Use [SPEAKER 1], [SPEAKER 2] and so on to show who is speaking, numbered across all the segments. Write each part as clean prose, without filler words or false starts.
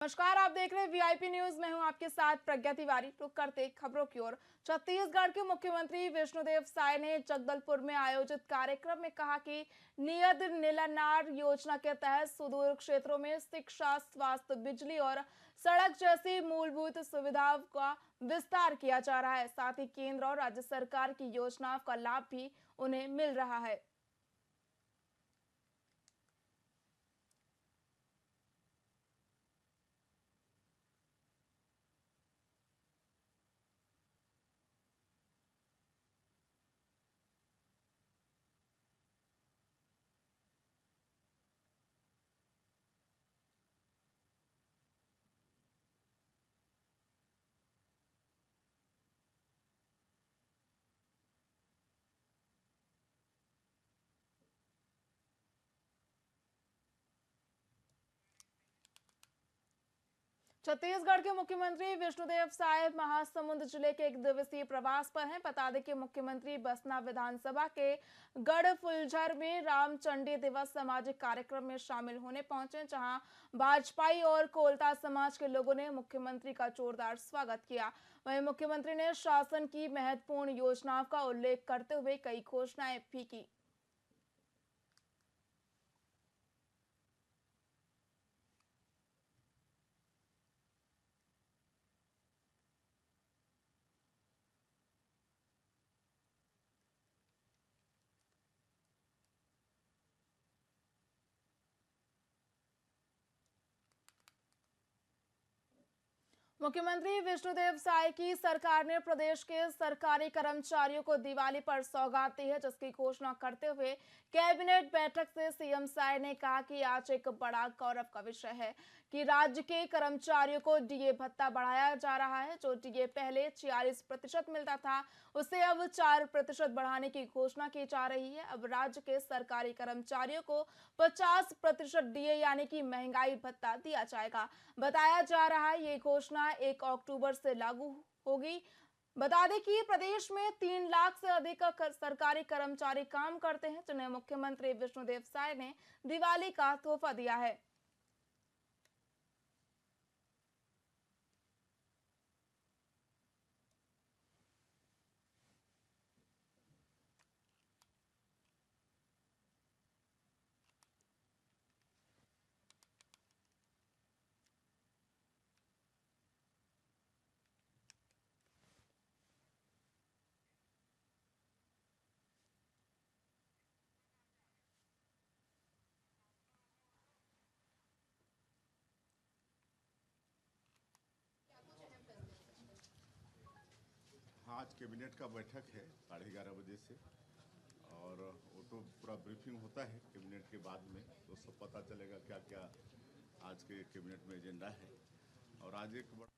[SPEAKER 1] नमस्कार, आप देख रहे हैं वीआईपी न्यूज। मैं हूं आपके साथ प्रज्ञा तिवारी। रुक करते खबरों की ओर। छत्तीसगढ़ के मुख्यमंत्री विष्णुदेव साय ने जगदलपुर में आयोजित कार्यक्रम में कहा कि नियत निलनार योजना के तहत सुदूर क्षेत्रों में शिक्षा, स्वास्थ्य, बिजली और सड़क जैसी मूलभूत सुविधाओं का विस्तार किया जा रहा है। साथ ही केंद्र और राज्य सरकार की योजनाओं का लाभ भी उन्हें मिल रहा है। छत्तीसगढ़ के मुख्यमंत्री विष्णुदेव साय महासमुंद जिले के 1 दिवसीय प्रवास पर हैं। बता दें कि मुख्यमंत्री बसना विधानसभा के गढ़फुलझर में रामचंडी दिवस सामाजिक कार्यक्रम में शामिल होने पहुंचे, जहां भाजपाई और कोलता समाज के लोगों ने मुख्यमंत्री का जोरदार स्वागत किया। वहीं मुख्यमंत्री ने शासन की महत्वपूर्ण योजनाओं का उल्लेख करते हुए कई घोषणाएं भी की। मुख्यमंत्री विष्णुदेव साय की सरकार ने प्रदेश के सरकारी कर्मचारियों को दिवाली पर सौगात दी है, जिसकी घोषणा करते हुए कैबिनेट बैठक से सीएम साय ने कहा कि आज एक बड़ा गौरव का विषय है कि राज्य के कर्मचारियों को डीए भत्ता बढ़ाया जा रहा है। जो डीए पहले 46% मिलता था, उसे अब 4% बढ़ाने की घोषणा की जा रही है। अब राज्य के सरकारी कर्मचारियों को 50% डीए यानी कि महंगाई भत्ता दिया जाएगा। बताया जा रहा है ये घोषणा 1 अक्टूबर से लागू होगी। बता दें कि प्रदेश में 3 लाख से अधिक सरकारी कर्मचारी काम करते हैं, जिन्हें मुख्यमंत्री विष्णुदेव साय ने दिवाली का तोहफा दिया है।
[SPEAKER 2] हाँ, आज कैबिनेट का बैठक है 11:30 बजे से, और वो तो पूरा ब्रीफिंग होता है कैबिनेट के बाद में, तो सब पता चलेगा क्या क्या आज के कैबिनेट में एजेंडा है। और आज एक बड़ा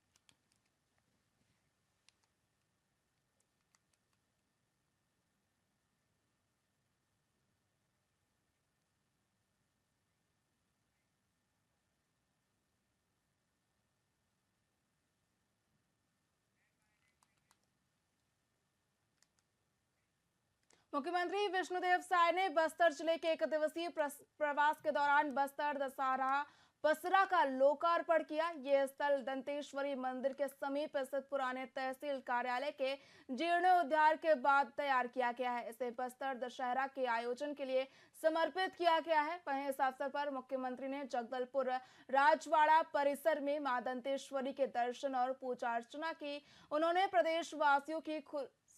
[SPEAKER 1] मुख्यमंत्री विष्णुदेव साय ने बस्तर जिले के 1 दिवसीय प्रवास के दौरान बस्तर दशहरा पसरा का लोकार्पण किया। यह स्थल दंतेश्वरी मंदिर के समीप स्थित पुराने तहसील कार्यालय के जीर्णोद्धार के बाद तैयार किया गया है। इसे बस्तर दशहरा के आयोजन के लिए समर्पित किया गया है। वहीं इस अवसर पर मुख्यमंत्री ने जगदलपुर राजवाड़ा परिसर में मां दंतेश्वरी के दर्शन और पूजा अर्चना की। उन्होंने प्रदेशवासियों की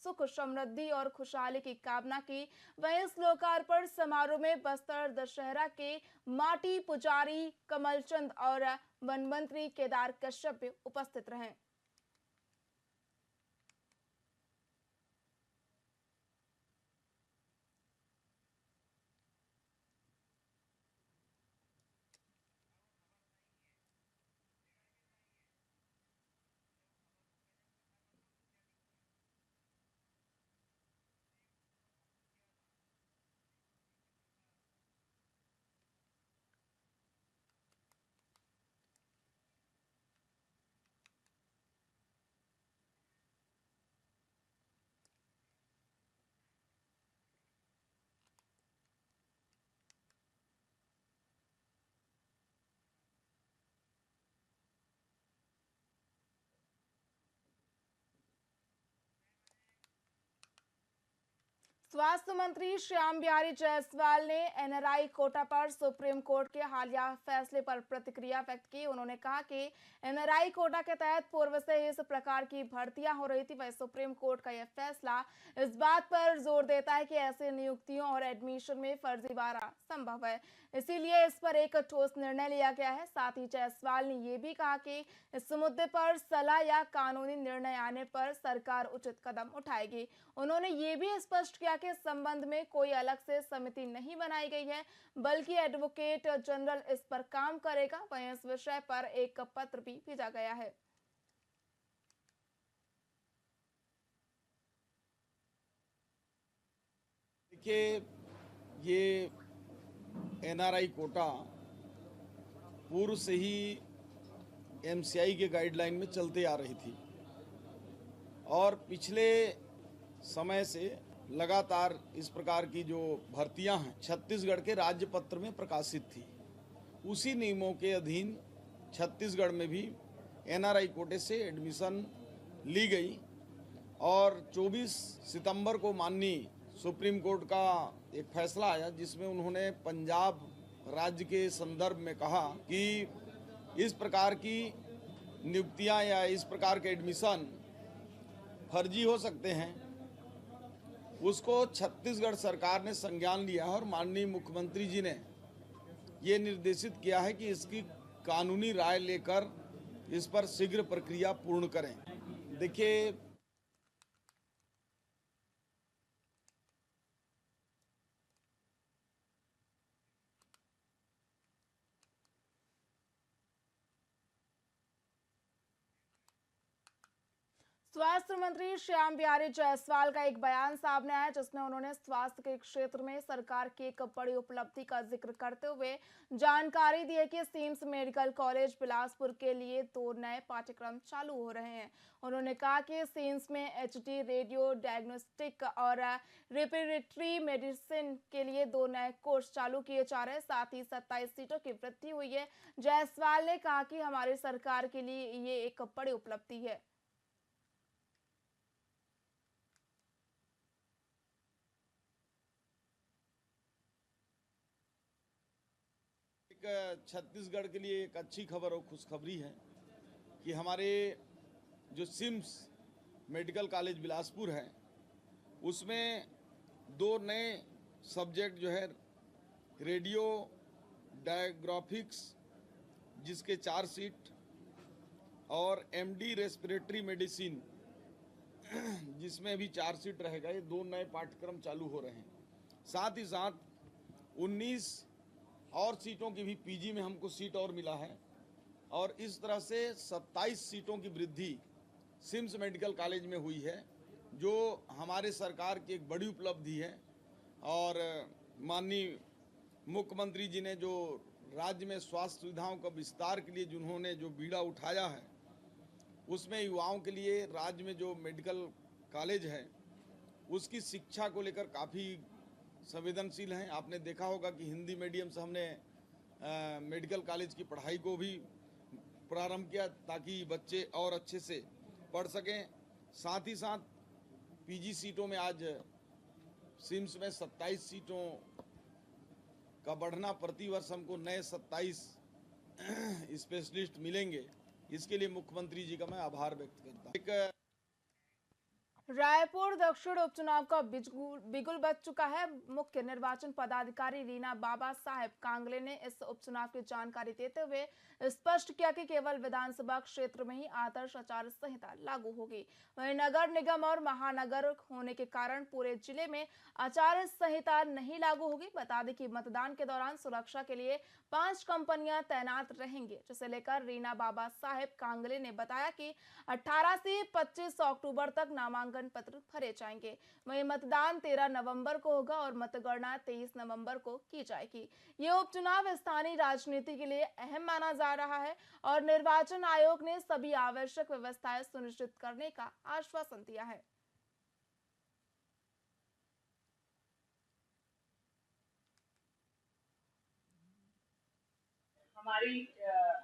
[SPEAKER 1] सुख, समृद्धि और खुशहाली की कामना की। वहीं इस लोकार्पण समारोह में बस्तर दशहरा के माटी पुजारी कमलचंद और वन मंत्री केदार कश्यप भी उपस्थित रहे। स्वास्थ्य मंत्री श्याम बिहारी जायसवाल ने एनआरआई कोटा पर सुप्रीम कोर्ट के हालिया फैसले पर प्रतिक्रिया व्यक्त की। उन्होंने कहा कि एनआरआई कोटा के तहत पूर्व से इस प्रकार की भर्तियां हो रही थी, वही सुप्रीम कोर्ट का यह फैसला इस बात पर जोर देता है कि ऐसे नियुक्तियों और एडमिशन में फर्जीवाड़ा संभव है, इसीलिए इस पर एक ठोस निर्णय लिया गया है। साथ ही जायसवाल ने यह भी कहा कि इस मुद्दे पर सलाह या कानूनी निर्णय आने पर सरकार उचित कदम उठाएगी। उन्होंने ये भी स्पष्ट किया कि इस संबंध में कोई अलग से समिति नहीं बनाई गई है, बल्कि एडवोकेट जनरल इस पर काम करेगा। वहीं इस विषय पर एक पत्र भी भेजा गया है।
[SPEAKER 3] देखिए, ये एनआरआई कोटा पूर्व से ही एमसीआई के गाइडलाइन में चलते आ रही थी और पिछले समय से लगातार इस प्रकार की जो भर्तियां हैं छत्तीसगढ़ के राज्य पत्र में प्रकाशित थी। उसी नियमों के अधीन छत्तीसगढ़ में भी एनआरआई कोटे से एडमिशन ली गई और 24 सितंबर को माननीय सुप्रीम कोर्ट का एक फैसला आया जिसमें उन्होंने पंजाब राज्य के संदर्भ में कहा कि इस प्रकार की नियुक्तियां या इस प्रकार के एडमिशन फर्जी हो सकते हैं। उसको छत्तीसगढ़ सरकार ने संज्ञान लिया है और माननीय मुख्यमंत्री जी ने ये निर्देशित किया है कि इसकी कानूनी राय लेकर इस पर शीघ्र प्रक्रिया पूर्ण करें। देखिए,
[SPEAKER 1] स्वास्थ्य मंत्री श्याम बिहारी जायसवाल का एक बयान सामने आया जिसमें उन्होंने स्वास्थ्य के क्षेत्र में सरकार की एक बड़ी उपलब्धि का जिक्र करते हुए जानकारी दी है कि सिम्स मेडिकल कॉलेज बिलासपुर के लिए 2 नए पाठ्यक्रम चालू हो रहे हैं। उन्होंने कहा कि सिम्स में एचडी रेडियो डायग्नोस्टिक और रेस्पिरेटरी मेडिसिन के लिए 2 नए कोर्स चालू किए जा रहे हैं। साथ ही 27 सीटों की वृद्धि हुई है। जायसवाल ने कहा कि हमारी सरकार के लिए ये एक बड़ी उपलब्धि है।
[SPEAKER 3] छत्तीसगढ़ के लिए एक अच्छी खबर और खुशखबरी है कि हमारे जो सिम्स मेडिकल कॉलेज बिलासपुर है उसमें 2 नए सब्जेक्ट जो है रेडियो डायग्नोस्टिक्स जिसके 4 सीट और एमडी रेस्पिरेटरी मेडिसिन जिसमें भी 4 सीट रहेगा, ये 2 नए पाठ्यक्रम चालू हो रहे हैं। साथ ही साथ 19 और सीटों की भी पीजी में हमको सीट और मिला है और इस तरह से 27 सीटों की वृद्धि सिम्स मेडिकल कॉलेज में हुई है, जो हमारे सरकार की एक बड़ी उपलब्धि है। और माननीय मुख्यमंत्री जी ने जो राज्य में स्वास्थ्य सुविधाओं का विस्तार के लिए जिन्होंने जो बीड़ा उठाया है, उसमें युवाओं के लिए राज्य में जो मेडिकल कॉलेज है उसकी शिक्षा को लेकर काफ़ी संवेदनशील हैं। आपने देखा होगा कि हिंदी मीडियम से हमने मेडिकल कॉलेज की पढ़ाई को भी प्रारंभ किया ताकि बच्चे और अच्छे से पढ़ सकें। साथ ही साथ पीजी सीटों में आज सिम्स में 27 सीटों का बढ़ना, प्रतिवर्ष हमको नए 27 स्पेशलिस्ट मिलेंगे। इसके लिए मुख्यमंत्री जी का मैं आभार व्यक्त करता हूँ।
[SPEAKER 1] रायपुर दक्षिण उपचुनाव का बिगुल बज चुका है। मुख्य निर्वाचन पदाधिकारी रीना बाबा साहेब कांगले ने इस उपचुनाव की जानकारी देते हुए स्पष्ट किया कि केवल विधानसभा क्षेत्र में ही आदर्श आचार संहिता लागू होगी। वहीं नगर निगम और महानगर होने के कारण पूरे जिले में आचार संहिता नहीं लागू होगी। बता दें कि मतदान के दौरान सुरक्षा के लिए 5 कंपनियां तैनात रहेंगी, जिसे लेकर रीना बाबा साहेब कांगले ने बताया कि 18 से 25 अक्टूबर तक नामांकन पत्र भरे जाएंगे। वहीं मतदान 13 नवंबर को होगा और मतगणना 23 नवंबर को की जाएगी। ये उपचुनाव स्थानीय राजनीति के लिए अहम माना जा रहा है और निर्वाचन आयोग ने सभी आवश्यक व्यवस्थाएं सुनिश्चित करने का आश्वासन दिया है।
[SPEAKER 4] हमारी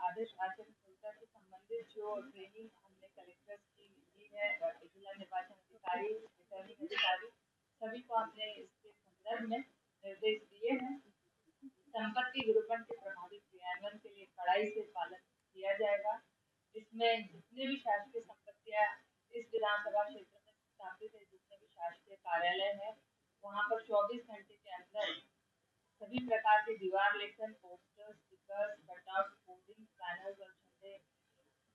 [SPEAKER 4] आदर्श आचार संहिता से संबंधित जो ट्रेनिंग हमने कलेक्टर्स की ली है, जिला निर्वाचन अधिकारी, रिटर्निंग अधिकारी, सभी को हमने इसके संदर्भ में निर्देश दिए हैं। संपत्ति विरूपण के प्रभावी क्रियान्वयन के लिए कड़ाई से पालन किया जाएगा, जिसमें जितने भी शासकीय संपत्तियां इस विधानसभा क्षेत्र में स्थापित है, जितने भी शासकीय कार्यालय है, वहां पर 24 घंटे के अंदर सभी प्रकार के दीवार लेखन, poster, stickers, cutout, hoarding, banners और झंडे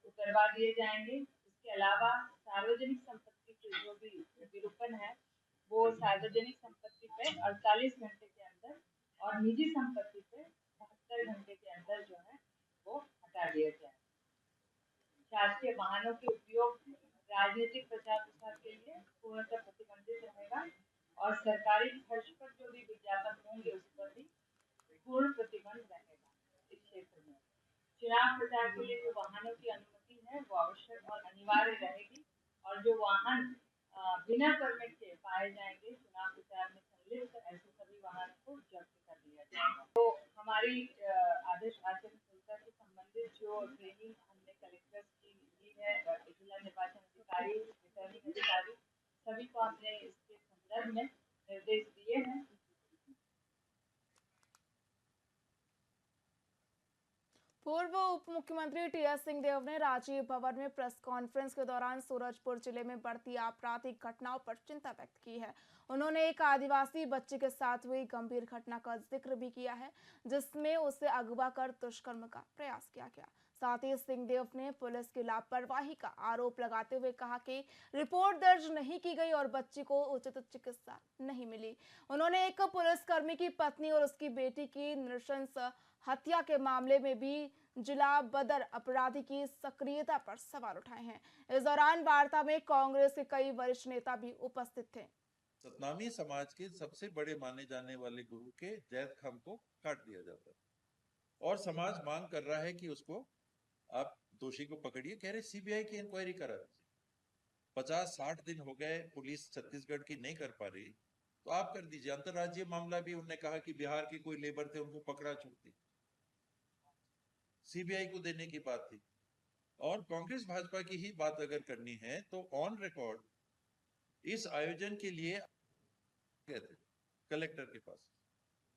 [SPEAKER 4] उतरवा दिए जाएंगे। इसके अलावा सार्वजनिक संपत्ति के जो भी विरूपण है, वो सार्वजनिक संपत्ति पे 48 घंटे के अंदर और निजी संपत्ति पे 72 घंटे के अंदर जो है वो हटा दिया जाए। शासकीय वाहनों के उपयोग राजनीतिक प्रचार प्रसार के लिए पूर्णतः प्रतिबंधित रहेगा और सरकारी खर्च पर जो भी विज्ञापन होंगे उस पर भी पूर्ण प्रतिबंध रहेगा। इस क्षेत्र में चुनाव प्रचार के लिए जो वाहनों की अनुमति है वो आवश्यक और अनिवार्य रहेगी और जो वाहन बिना परमिट के पाए जाएंगे चुनाव प्रचार में संलिप्त, ऐसे सभी वाहनों को जब्त कर लिया जाएगा। तो हमारी आदर्श आचरण संहिता से संबंधित जो ट्रेनिंग हमने कलेक्टर्स की ली है, जिला निर्वाचन अधिकारी, रिटर्निंग अधिकारी, सभी को हमने इसके संदर्भ में निर्देश दिए हैं।
[SPEAKER 1] पूर्व उप मुख्यमंत्री टीएस सिंहदेव ने राजीव भवन में प्रेस कॉन्फ्रेंस के दौरान सूरजपुर जिले में बढ़ती आपराधिक घटनाओं पर चिंता व्यक्त की है। उन्होंने एक आदिवासी बच्ची के साथ हुई गंभीर घटना का जिक्र भी किया है, जिसमें उसे अगवा कर दुष्कर्म का प्रयास किया गया। साथ ही सिंहदेव ने पुलिस की लापरवाही का आरोप लगाते हुए कहा कि रिपोर्ट दर्ज नहीं की गई और बच्ची को उचित चिकित्सा नहीं मिली। उन्होंने एक पुलिसकर्मी की पत्नी और उसकी बेटी की नृशंस हत्या के मामले में भी जिला बदर अपराधी की सक्रियता पर सवाल उठाए हैं। इस दौरान वार्ता में कांग्रेस के कई वरिष्ठ नेता भी उपस्थित थे।
[SPEAKER 5] सतनामी समाज के सबसे बड़े माने जाने वाले गुरु के जैद खान को काट दिया जाता है और समाज मांग कर रहा है कि उसको आप दोषी को पकड़िए। कह रहे सीबीआई की इंक्वायरी करा। 50-60 दिन हो गए, पुलिस छत्तीसगढ़ की नहीं कर पा रही, तो आप कर दीजिए। अंतरराज्यीय मामला भी उन्होंने कहा कि बिहार के कोई लेबर थे, उनको पकड़ा छोड़ दी, सीबीआई को देने की बात थी। और कांग्रेस भाजपा की ही बात अगर करनी है तो ऑन रिकॉर्ड इस आयोजन के लिए गए थे कलेक्टर के पास।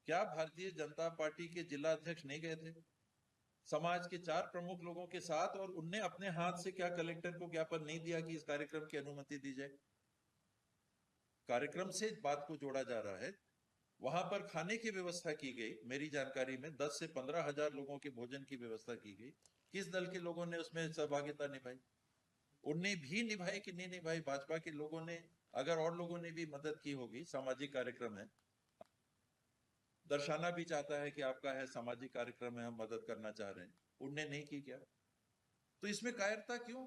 [SPEAKER 5] क्या भारतीय जनता पार्टी के जिला अध्यक्ष नहीं गए थे समाज के 4 प्रमुख लोगों के साथ? और उनने अपने हाथ से क्या कलेक्टर को ज्ञापन नहीं दिया कि इस कार्यक्रम की अनुमति दी जाए? कार्यक्रम से बात को जोड़ा जा रहा है। वहां पर खाने की व्यवस्था की गई, मेरी जानकारी में 10 से 15 हजार लोगों के भोजन की व्यवस्था की गई। किस दल के लोगों ने उसमें सहभागिता निभाई? उनने भी निभाई कि नहीं निभाई? भाजपा के लोगों ने, अगर और लोगों ने भी मदद की होगी, सामाजिक कार्यक्रम है, दर्शाना भी चाहता है कि आपका है सामाजिक कार्यक्रम है, हम मदद करना चाह रहे हैं, उनने नहीं की क्या? तो इसमें कायरता क्यों?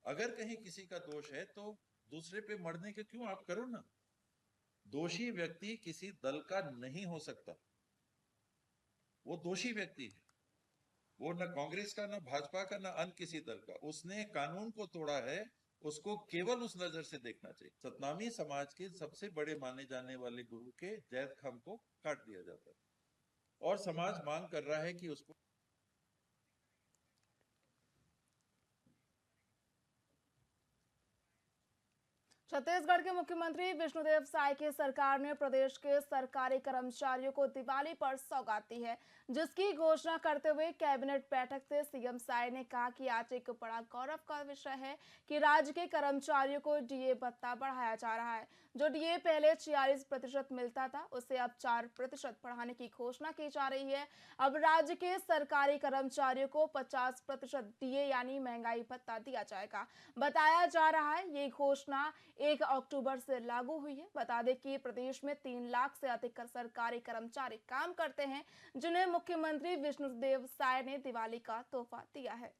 [SPEAKER 5] अगर कहीं किसी का दोष है तो दूसरे पे मरने के क्यों आप करो ना। दोषी व्यक्ति किसी दल का नहीं हो सकता, वो दोषी व्यक्ति है, वो न कांग्रेस का, न भाजपा का, न अन्य किसी दल का। उसने कानून को तोड़ा है, उसको केवल उस नजर से देखना चाहिए। सतनामी समाज के सबसे बड़े माने जाने वाले गुरु के जैद खान को काट दिया जाता है और समाज मांग कर रहा है कि उसको
[SPEAKER 1] छत्तीसगढ़ के मुख्यमंत्री विष्णुदेव साय की सरकार ने प्रदेश के सरकारी कर्मचारियों को दिवाली पर सौगात दी है, जिसकी घोषणा करते हुए कैबिनेट बैठक से सीएम साय ने कहा कि आज एक बड़ा गौरव का विषय है कि राज्य के कर्मचारियों को डीए भत्ता बढ़ाया जा रहा है। जो डीए पहले 46% मिलता था, उसे अब 4% बढ़ाने की घोषणा की जा रही है। अब राज्य के सरकारी कर्मचारियों को 50% डीए यानी महंगाई भत्ता दिया जाएगा। बताया जा रहा है ये घोषणा 1 अक्टूबर से लागू हुई है। बता दें कि प्रदेश में 3 लाख से अधिक सरकारी कर्मचारी काम करते हैं, जिन्हें मुख्यमंत्री विष्णुदेव साय ने दिवाली का तोहफा दिया है।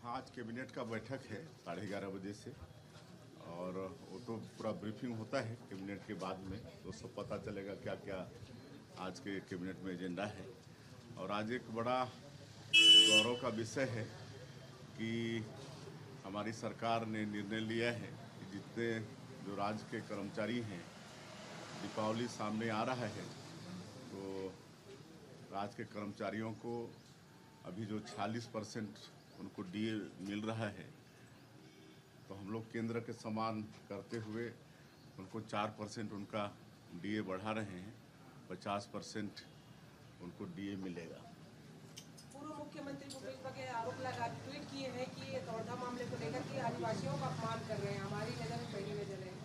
[SPEAKER 2] हाँ, आज कैबिनेट का बैठक है 11:30 बजे से, और वो तो पूरा ब्रीफिंग होता है कैबिनेट के बाद में, तो सब पता चलेगा क्या क्या आज के कैबिनेट में एजेंडा है। और आज एक बड़ा गौरव का विषय है कि हमारी सरकार ने निर्णय लिया है कि जितने जो राज्य के कर्मचारी हैं दीपावली सामने आ रहा है, तो राज्य के कर्मचारियों को अभी जो 46% उनको डीए मिल रहा है, तो हम लोग केंद्र के समान करते हुए उनको 4% उनका डीए बढ़ा रहे हैं, 50% उनको डीए मिलेगा।
[SPEAKER 6] पूर्व मुख्यमंत्री भूपेश बघेल आरोप लगा ट्वीट किए हैं कि ये तौरधा मामले को लेकर के आदिवासियों का अपमान कर रहे हैं, हमारी नजर में पहली नजर है।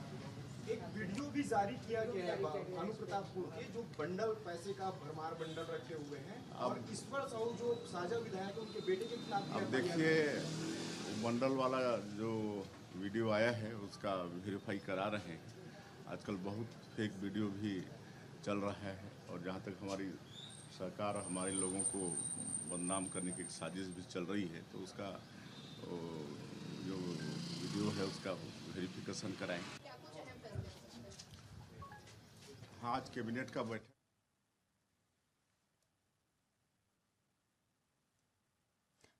[SPEAKER 7] एक वीडियो भी जारी किया गया है भानु प्रतापपुर के, जो बंडल पैसे का भरमार बंडल रखे हुए हैं और ईश्वर साहू जो साझा विधायक है उनके बेटे के खिलाफ।
[SPEAKER 2] अब देखिए, मंडल वाला जो वीडियो आया है उसका वेरीफाई करा रहे हैं। आजकल बहुत फेक वीडियो भी चल रहा है, और जहाँ तक हमारी सरकार हमारे लोगों को बदनाम करने की एक साजिश भी चल रही है, तो उसका जो वीडियो है उसका वेरिफिकेशन कराएं। हाँ, आज कैबिनेट का बैठक।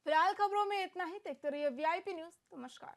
[SPEAKER 1] फिलहाल खबरों में इतना ही। देखते रहिए VIP न्यूज। नमस्कार।